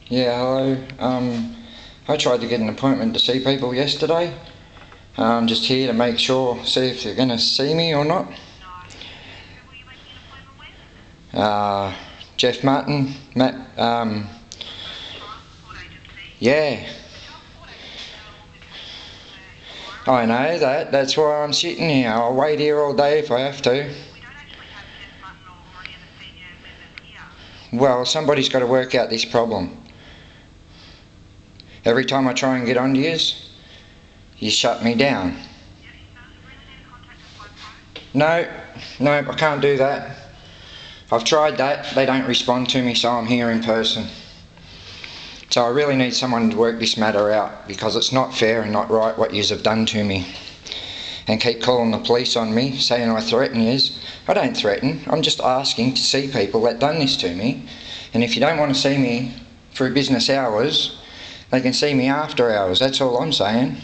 Yeah, hello. I tried to get an appointment to see people yesterday. I'm just here to make sure, see if they're going to see me or not. Jeff Martin, Matt, yeah. I know that, that's why I'm sitting here. I'll wait here all day if I have to. Well, somebody's got to work out this problem. Every time I try and get onto yous, you shut me down. No, I can't do that. I've tried that, they don't respond to me, so I'm here in person. So I really need someone to work this matter out, because it's not fair and not right what yous have done to me. And keep calling the police on me, saying I threaten yous. I don't threaten, I'm just asking to see people that done this to me. And if you don't want to see me through business hours, they can see me after hours, that's all I'm saying.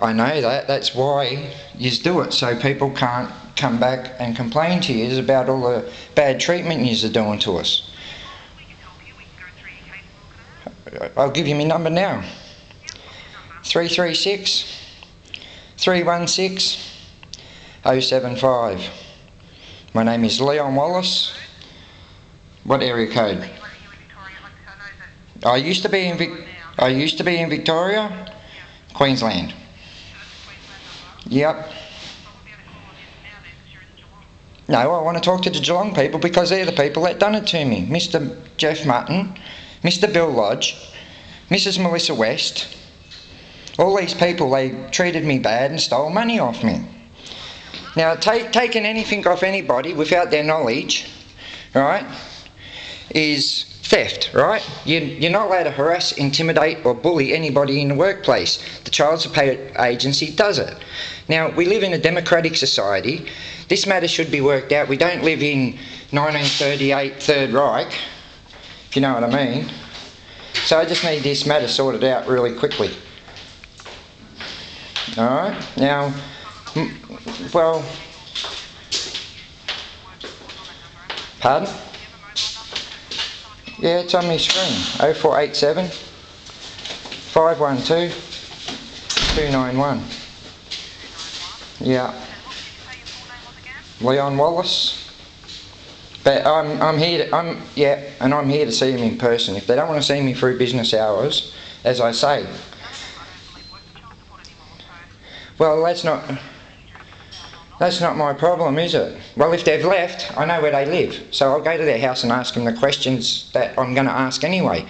I know that, that's why yous do it, so people can't come back and complain to yous about all the bad treatment yous are doing to us. I'll give you my number now. 336 316 075. My name is Leon Wallace. What area code? I used to be in Victoria, Queensland. Yep. No, I want to talk to the Geelong people because they're the people that done it to me. Mr. Jeff Mutton, Mr. Bill Lodge, Mrs. Melissa West. All these people, they treated me bad and stole money off me. Now, taking anything off anybody without their knowledge, right, is theft, right? You're not allowed to harass, intimidate or bully anybody in the workplace. The Child Support Agency does it. Now, we live in a democratic society. This matter should be worked out. We don't live in 1938 Third Reich, if you know what I mean. So I just need this matter sorted out really quickly. Alright, now, well, pardon? Yeah, it's on my screen. 0487 512 291. Yeah. Leon Wallace. But I'm here to see him in person. If they don't want to see me through business hours, as I say. Well, that's not my problem, is it? Well, if they've left, I know where they live, so I'll go to their house and ask them the questions that I'm going to ask anyway.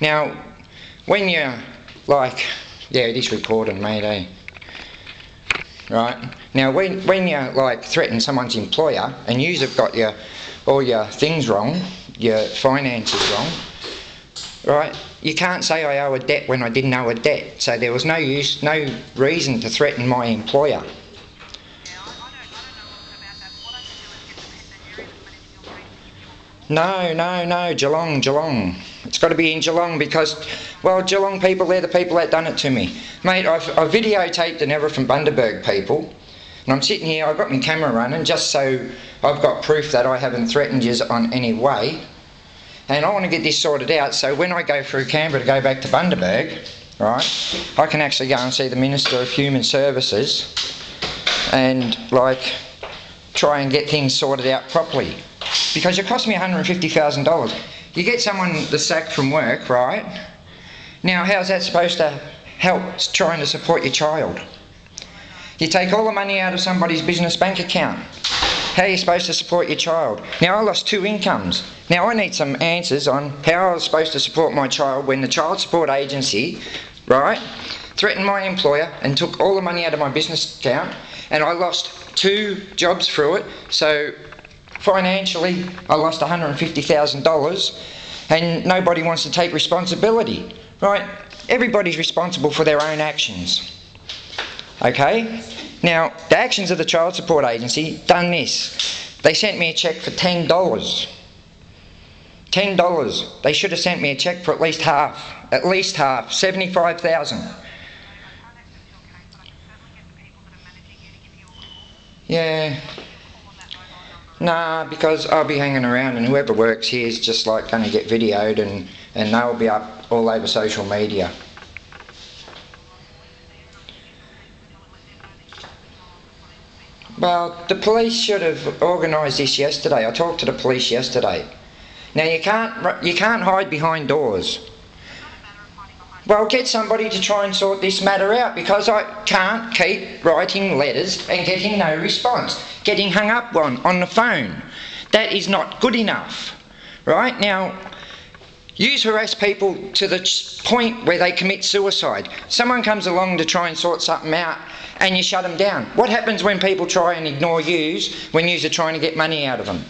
Now, when you're like, yeah, it is recording, mate, eh? Right? Now, when you like threaten someone's employer and yous have got all your things wrong, your finances wrong, right? You can't say I owe a debt when I didn't owe a debt. So there was no reason to threaten my employer. No, Geelong. It's got to be in Geelong because, well, Geelong people, they're the people that done it to me. Mate, I've videotaped an error from Bundaberg people, and I'm sitting here, I've got my camera running just so I've got proof that I haven't threatened you on any way. And I want to get this sorted out so when I go through Canberra to go back to Bundaberg, right, I can actually go and see the Minister of Human Services and, like, try and get things sorted out properly. Because it cost me $150,000. You get someone that's sacked from work, right? Now, how's that supposed to help trying to support your child? You take all the money out of somebody's business bank account. How are you supposed to support your child? Now, I lost 2 incomes. Now, I need some answers on how I was supposed to support my child when the Child Support Agency, right, threatened my employer and took all the money out of my business account, and I lost 2 jobs through it. So financially, I lost $150,000, and nobody wants to take responsibility, right? Everybody's responsible for their own actions. Okay? Now, the actions of the Child Support Agency done this. They sent me a cheque for $10. $10. They should have sent me a cheque for at least half, $75,000. Yeah. Nah, because I'll be hanging around and whoever works here is just like going to get videoed and they'll be up all over social media. Well, the police should have organised this yesterday. I talked to the police yesterday. Now you can't hide behind doors. Well, get somebody to try and sort this matter out, because I can't keep writing letters and getting no response, getting hung up on the phone. That is not good enough, right? Now, you harass people to the point where they commit suicide. Someone comes along to try and sort something out and you shut them down. What happens when people try and ignore yous when yous are trying to get money out of them?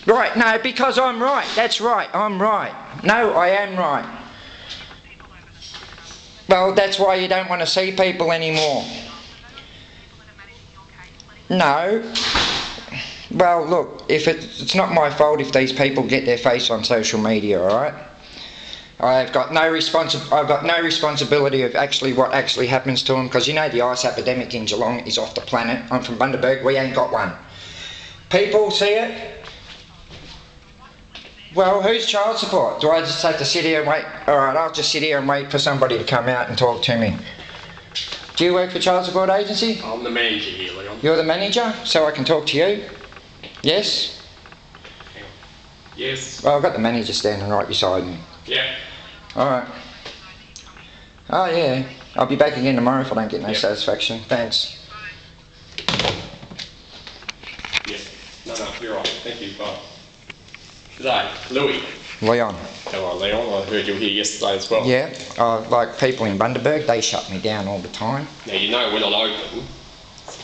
Right, no, because I'm right. That's right, I'm right. No, I am right. Well, that's why you don't want to see people anymore. No. Well, look, if it's not my fault if these people get their face on social media, alright? I've got no responsibility of what actually happens to them, because you know the ice epidemic in Geelong is off the planet. I'm from Bundaberg, we ain't got one. People see it. Well, who's child support? Do I just have to sit here and wait? Alright, I'll just sit here and wait for somebody to come out and talk to me. Do you work for Child Support Agency? I'm the manager here, Leon. You're the manager? So I can talk to you? Yes? Yes. Well, I've got the manager standing right beside me. Yeah. Alright. Oh yeah, I'll be back again tomorrow if I don't get no satisfaction. Thanks. Yeah. No, you're right. Thank you. Bye. Today, Louis. Leon. Hello, Leon. I heard you were here yesterday as well. Yeah, like people in Bundaberg, they shut me down all the time. Now, you know we're not open.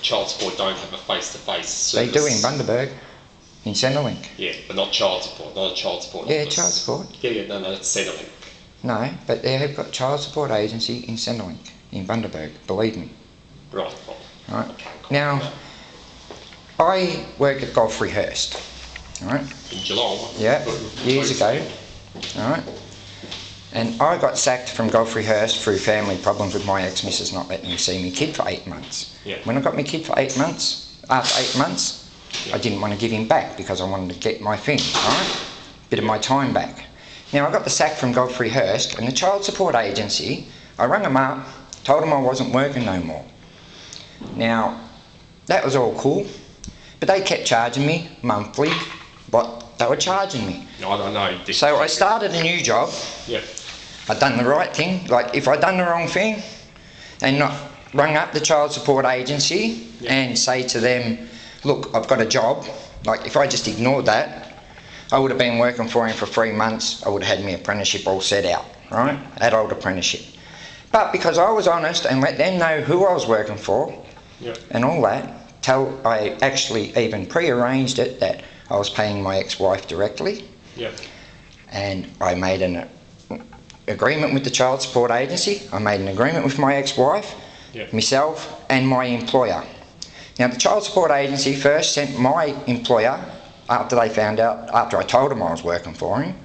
Child support don't have a face-to-face service. They do in Bundaberg, in Centrelink. Yeah, but not child support, not a child support Yeah, office. child support. Yeah, no, that's Centrelink. No, but they have got Child Support Agency in Centrelink, in Bundaberg, believe me. Right. Right. Now, I work at Godfrey-Hurst, right? In Geelong. Yeah, years ago, alright. And I got sacked from Godfrey-Hurst through family problems with my ex-missus not letting me see my kid for 8 months. Yeah. When I got my kid for 8 months, after 8 months, I didn't want to give him back because I wanted to get my thing, alright? Bit of my time back. Now I got the sack from Godfrey-Hurst and the Child Support Agency, I rang them up, told them I wasn't working no more. Now, that was all cool, but they kept charging me monthly what they were charging me. I don't know. So I started a new job. Yep. I'd done the right thing. Like if I'd done the wrong thing and not rung up the Child Support Agency and say to them, look, I've got a job. Like if I just ignored that, I would have been working for him for 3 months. I would have had my apprenticeship all set out, right? Adult apprenticeship. But because I was honest and let them know who I was working for and all that, I actually even pre-arranged it that I was paying my ex-wife directly. Yep. And I made an agreement with the Child Support Agency. I made an agreement with my ex-wife, myself and my employer. Now the Child Support Agency first sent my employer, after they found out, after I told him I was working for him,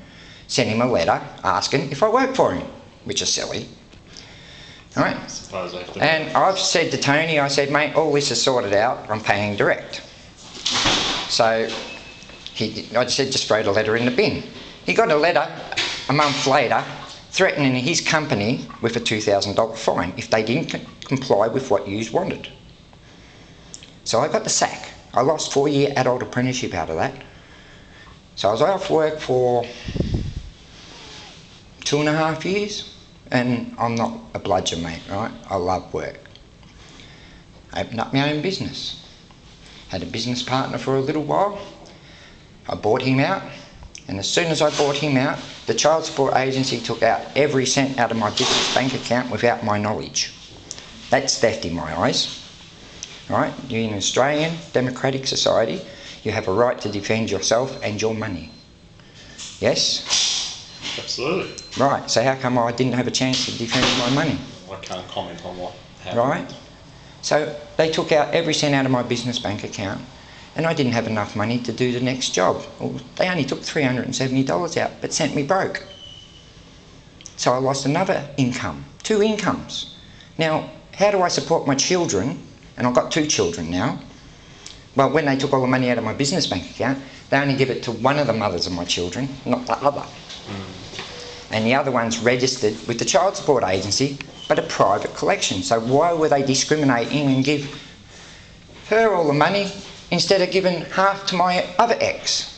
sent him a letter asking if I worked for him, which is silly. Alright? And I've said to Tony, I said, mate, all this is sorted out, I'm paying direct. So I said, just throw the letter in the bin. He got a letter a month later threatening his company with a $2,000 fine if they didn't comply with what yous wanted. So I got the sack. I lost 4-year adult apprenticeship out of that. So I was off work for 2.5 years. And I'm not a bludger, mate, right? I love work. I opened up my own business. Had a business partner for a little while. I bought him out. And as soon as I bought him out, the Child Support Agency took out every cent out of my business bank account without my knowledge. That's theft in my eyes. Right? You're in an Australian democratic society. You have a right to defend yourself and your money. Yes? Absolutely. Right, so how come I didn't have a chance to defend my money? I can't comment on what happened. Right? So they took out every cent out of my business bank account and I didn't have enough money to do the next job. Well, they only took $370 out but sent me broke. So I lost another income, 2 incomes. Now, how do I support my children? And I've got 2 children now. Well, when they took all the money out of my business bank account, they only give it to one of the mothers of my children, not the other. And the other one's registered with the child support agency, but a private collection. So why were they discriminating and give her all the money instead of giving half to my other ex?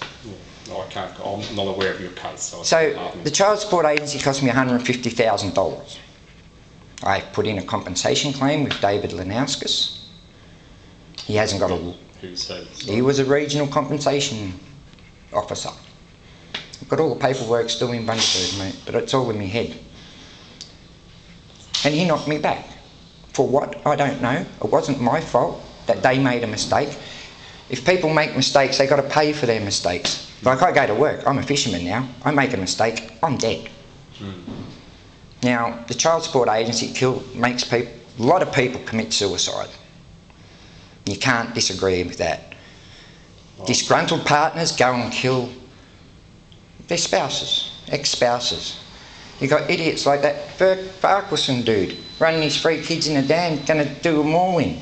No, I'm not aware of your case. So the child support agency cost me $150,000. I put in a compensation claim with David Lanauskas. He hasn't got a... Who's he? He was a regional compensation officer. I've got all the paperwork still in Bundaberg, mate, but it's all in my head. And he knocked me back. For what? I don't know. It wasn't my fault that they made a mistake. If people make mistakes, they've got to pay for their mistakes. Like I go to work, I'm a fisherman now, I make a mistake, I'm dead. Now, the child support agency makes a lot of people commit suicide. You can't disagree with that. Disgruntled partners go and kill their spouses, ex-spouses. You got idiots like that Farquharson dude running his 3 kids in a dam, going to do them all in.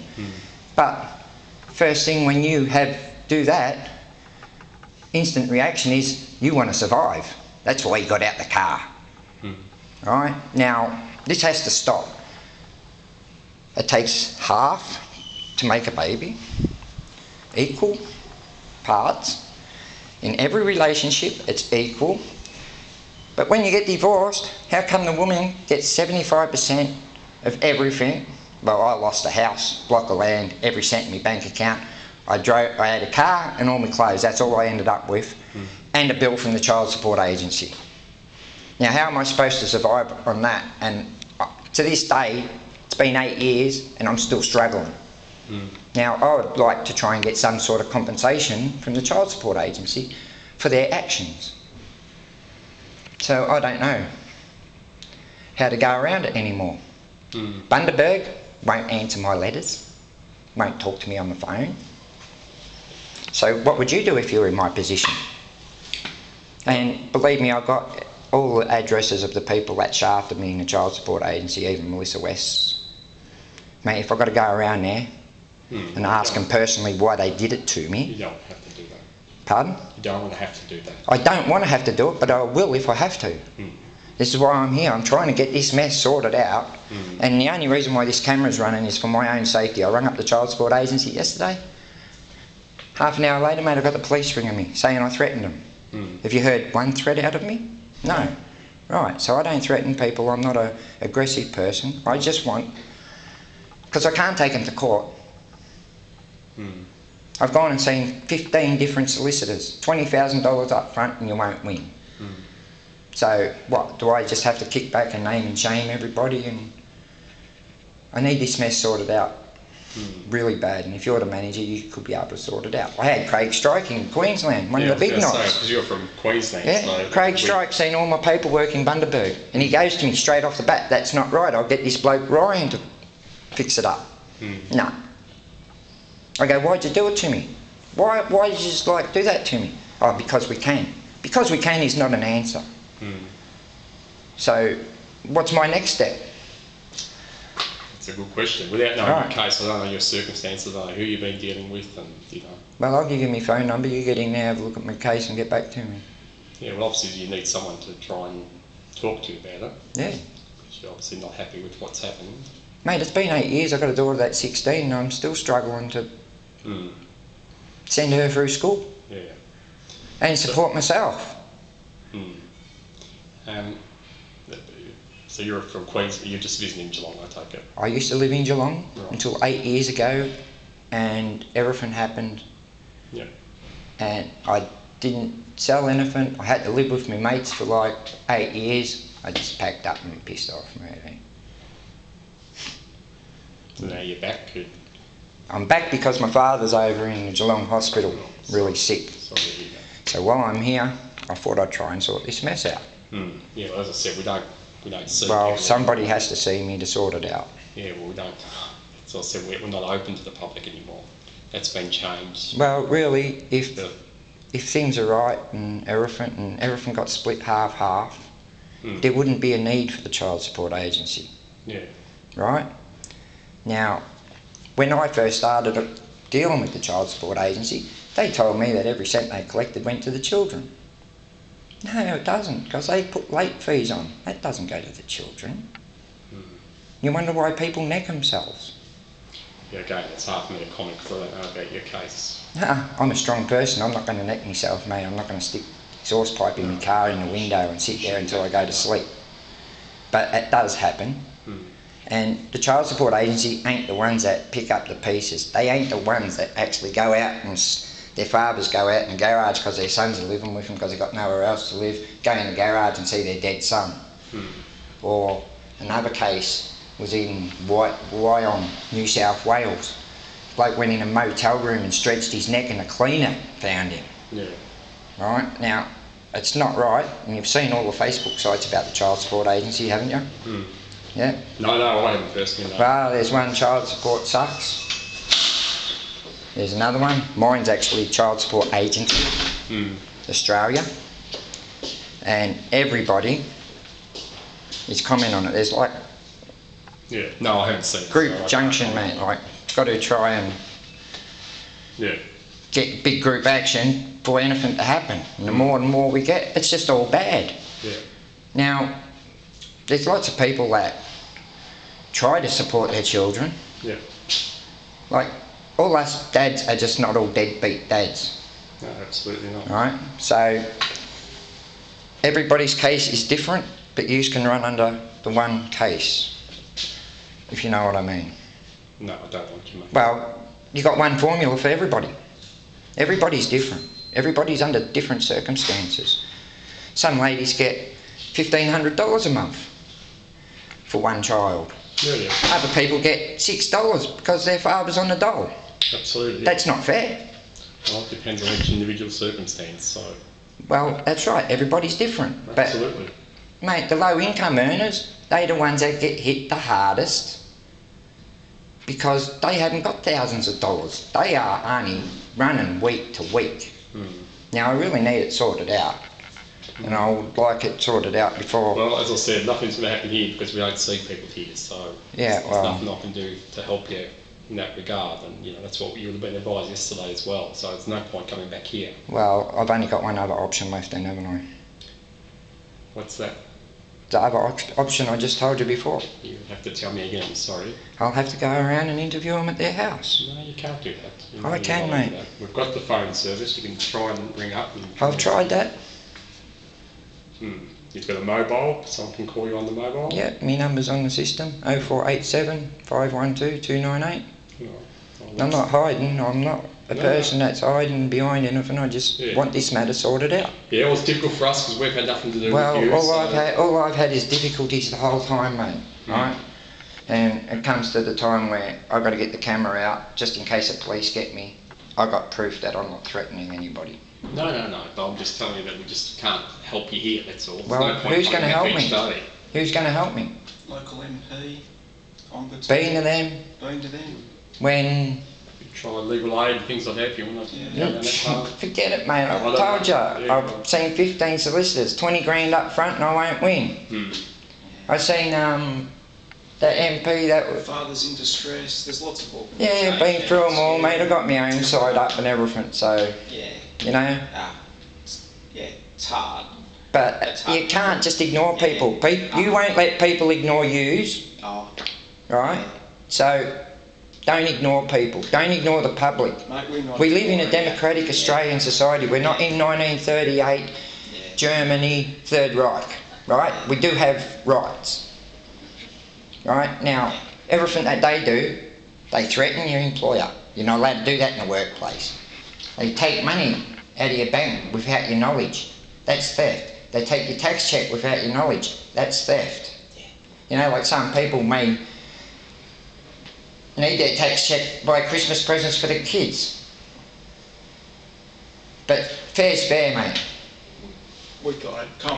But first thing when you do that, instant reaction is you want to survive. That's why you got out the car. Right? Now, this has to stop. It takes half to make a baby, equal parts. In every relationship, it's equal. But when you get divorced, how come the woman gets 75% of everything? Well, I lost a house, block of land, every cent in my bank account. I had a car and all my clothes, that's all I ended up with, and a bill from the child support agency. Now, how am I supposed to survive on that? And to this day, it's been 8 years and I'm still struggling. Now, I would like to try and get some sort of compensation from the child support agency for their actions. So I don't know how to go around it anymore. Bundaberg won't answer my letters, won't talk to me on the phone. So what would you do if you were in my position? And believe me, I've got all the addresses of the people that shafted me in the child support agency, even Melissa West. Mate, if I've got to go around there and ask them personally why they did it to me. You don't have to do that. Pardon? You don't want to have to do that. I don't want to have to do it, but I will if I have to. This is why I'm here. I'm trying to get this mess sorted out. And the only reason why this camera's running is for my own safety. I rang up the child support agency yesterday. Half an hour later, mate, I got the police ringing me saying I threatened them. Have you heard one threat out of me? No. Right, so I don't threaten people. I'm not an aggressive person. I just want... Because I can't take them to court. I've gone and seen 15 different solicitors. $20,000 up front and you won't win. So, what, do I just have to kick back and name and shame everybody? And I need this mess sorted out really bad, and if you're the manager, you could be able to sort it out. I had Craig Strike in Queensland, one of the big knocks. Because you're from Queensland. Yeah, so Craig Strike's seen all my paperwork in Bundaberg, and he goes to me straight off the bat, that's not right, I'll get this bloke Ryan to fix it up. No. I go, why'd you do it to me? Why did you just like do that to me? Oh, because we can. Because we can is not an answer. So, what's my next step? It's a good question. Without knowing your case, I don't know your circumstances, I don't know who you've been dealing with, and you know. Well, I'll give you my phone number, you get in there, have a look at my case and get back to me. Yeah, well obviously you need someone to try and talk to you about it. Yeah. Because you're obviously not happy with what's happened. Mate, it's been 8 years, I've got a daughter that's 16 and I'm still struggling to send her through school. Yeah. And support myself. So you're from Queensland, you're just visiting Geelong, I take it? I used to live in Geelong until 8 years ago, and everything happened. Yeah. And I didn't sell anything. I had to live with my mates for like 8 years. I just packed up and pissed off, really. So now you're back? I'm back because my father's over in the Geelong hospital, really sick. Sorry to hear that. So while I'm here, I thought I'd try and sort this mess out. Yeah, well, as I said, we don't see. Well, somebody has to see me to sort it out. Yeah, well, we don't. As I said, we're not open to the public anymore. That's been changed. Well, really, if things are right and everything got split half-half, there wouldn't be a need for the child support agency. Yeah. Right? Now, when I first started it, dealing with the child support agency, they told me that every cent they collected went to the children. No, it doesn't, because they put late fees on. That doesn't go to the children. You wonder why people neck themselves. Yeah, again, it's hard for me to comment because I don't know about your case. I'm a strong person. I'm not going to neck myself, mate. I'm not going to stick exhaust pipe in my car in the window and sit there until I go to sleep. But it does happen. And the child support agency ain't the ones that pick up the pieces. They ain't the ones that actually go out and their fathers go out in the garage because their sons are living with them because they've got nowhere else to live, go in the garage and see their dead son. Or another case was in Wyong, New South Wales. Bloke went in a motel room and stretched his neck and a cleaner found him. Yeah. Right? Now, it's not right, and you've seen all the Facebook sites about the child support agency, haven't you? Yeah? No, I haven't personally. No. Well, there's one, child support sucks. There's another one. Mine's actually Child Support Agency, Australia. And everybody is commenting on it. There's like... Yeah, no, I haven't seen it. Group junction, mate. Like, got to try and get big group action for anything to happen. And the more and more we get, it's just all bad. Yeah. Now, there's lots of people that try to support their children. Yeah. Like, all us dads are just not all deadbeat dads. No, absolutely not. Right? So, everybody's case is different, but you can run under the one case, if you know what I mean. No, I don't want you, mate. Well, you got one formula for everybody. Everybody's different. Everybody's under different circumstances. Some ladies get $1,500 a month for one child. Yeah. Other people get $6 because their father's on the dole. Absolutely. That's not fair. Well, it depends on each individual circumstance, so... Well, that's right. Everybody's different. Absolutely. But, mate, the low income earners, they're the ones that get hit the hardest because they haven't got thousands of dollars. They are only running week to week. Now, I really need it sorted out. And I would like it sorted out before... Well, as I said, nothing's going to happen here because we don't see people here, so yeah, there's nothing I can do to help you in that regard, and you know that's what you would have been advised yesterday as well, so there's no point coming back here. Well, I've only got one other option left then, haven't I? What's that? The other option I just told you before. You have to tell me again, I'm sorry. I'll have to go around and interview them at their house. No, you can't do that. I can, mate. We've got the phone service, you can try and ring up. And I've tried that. You've got a mobile, someone can call you on the mobile? Yeah, my number's on the system, 0487 512 298. I'm not hiding, I'm not a person that's hiding behind anything, I just want this matter sorted out. Yeah, well it's difficult for us because we've had nothing to do with you. Well, all I've had is difficulties the whole time, mate, right? And it comes to the time where I've got to get the camera out, just in case the police get me. I've got proof that I'm not threatening anybody. No, but I'm just telling you that we just can't help you here, that's all. Well, who's going to help me? Who's going to help me? Local MP, ombudsman. Being to them? Being to them. When... Try legal aid and things like that if you want to. Forget it, mate. I've told you. I've seen 15 solicitors, 20 grand up front and I won't win. I've seen the MP that... Fathers in distress, there's lots of... Yeah, been through them all, mate. I've got my own side up and everything, so... Yeah. You know? It's hard. But you can't just ignore people. You won't let people ignore yous. Right? So... Don't ignore people. Don't ignore the public. Mate, we live in a democratic Australian society. We're not in 1938, Germany, Third Reich, right? We do have rights, right? Now, everything that they do, they threaten your employer. You're not allowed to do that in the workplace. They take money out of your bank without your knowledge. That's theft. They take your tax check without your knowledge. That's theft. You know, like some people may need their tax check, buy Christmas presents for the kids. But fair's fair, mate. We got it.